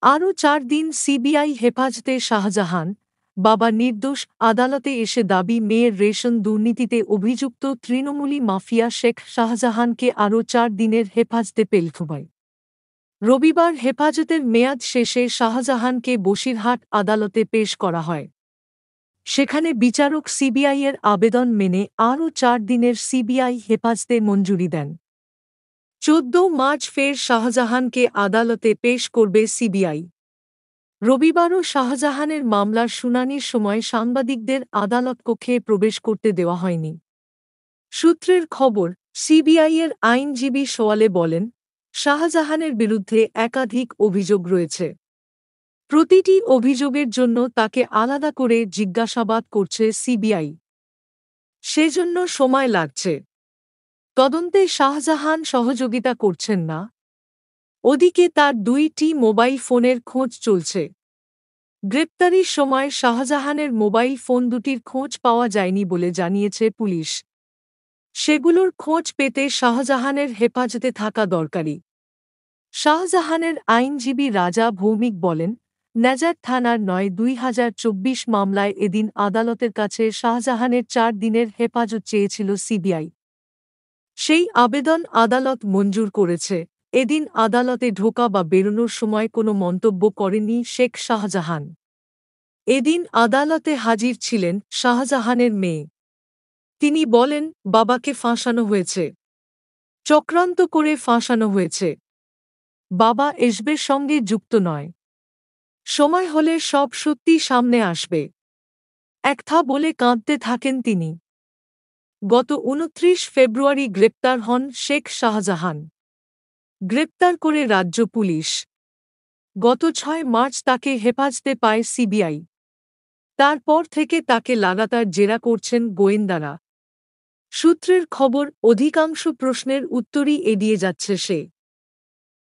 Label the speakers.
Speaker 1: আরও ৪ দিন সিবিআই হেফাজতে শাহজাহান, বাবা নির্দোষ। আদালতে এসে দাবি মেয়ের রেশন দুর্নীতিতে অভিযুক্ত তৃণমূলী মাফিয়া শেখ শাহজাহানকে আরও ৪ দিনের হেফাজতে পেলথুবাই। রবিবার হেফাজতের মেয়াদ শেষে শাহজাহানকে বসিরহাট আদালতে পেশ করা হয়। সেখানে বিচারক সিবিআইয়ের আবেদন মেনে আরও ৪ দিনের সিবিআই হেফাজতে মঞ্জুরি দেন। ১৪ মার্চ ফের শাহজাহানকে আদালতে পেশ করবে সিবিআই। রবিবারও শাহজাহানের মামলার শুনানির সময় সাংবাদিকদের আদালতকক্ষে প্রবেশ করতে দেওয়া হয়নি। সূত্রের খবর, সিবিআইয়ের আইনজীবী সোয়ালে বলেন, শাহজাহানের বিরুদ্ধে একাধিক অভিযোগ রয়েছে। প্রতিটি অভিযোগের জন্য তাকে আলাদা করে জিজ্ঞাসাবাদ করছে সিবিআই। সেজন্য সময় লাগছে। তদন্তে শাহজাহান সহযোগিতা করছেন না। ওদিকে তার ২টি মোবাইল ফোনের খোঁজ চলছে। গ্রেপ্তারির সময় শাহজাহানের মোবাইল ফোন দুটির খোঁজ পাওয়া যায়নি বলে জানিয়েছে পুলিশ। সেগুলোর খোঁজ পেতে শাহজাহানের হেফাজতে থাকা দরকারি। শাহজাহানের আইনজীবী রাজা ভৌমিক বলেন, নেজার থানার ৯/২০২৪ মামলায় এদিন আদালতের কাছে শাহজাহানের ৪ দিনের হেফাজত চেয়েছিল সিবিআই। সেই আবেদন আদালত মঞ্জুর করেছে। এদিন আদালতে ঢোকা বা বেরোনোর সময় কোনো মন্তব্য করেননি শেখ শাহজাহান। এদিন আদালতে হাজির ছিলেন শাহজাহানের মেয়ে। তিনি বলেন, বাবাকে ফাঁসানো হয়েছে। চক্রান্ত করে ফাঁসানো হয়েছে। বাবা এসবের সঙ্গে যুক্ত নয়। সময় হলে সব সত্যি সামনে আসবে। একথা বলে কাঁদতে থাকেন তিনি। গত ২৯ ফেব্রুয়ারি গ্রেপ্তার হন শেখ শাহজাহান। গ্রেপ্তার করে রাজ্য পুলিশ। গত ৬ মার্চ তাকে হেফাজতে পায় সিবিআই। তারপর থেকে তাকে লাগাতার জেরা করছেন গোয়েন্দারা। সূত্রের খবর, অধিকাংশ প্রশ্নের উত্তরই এড়িয়ে যাচ্ছে সে।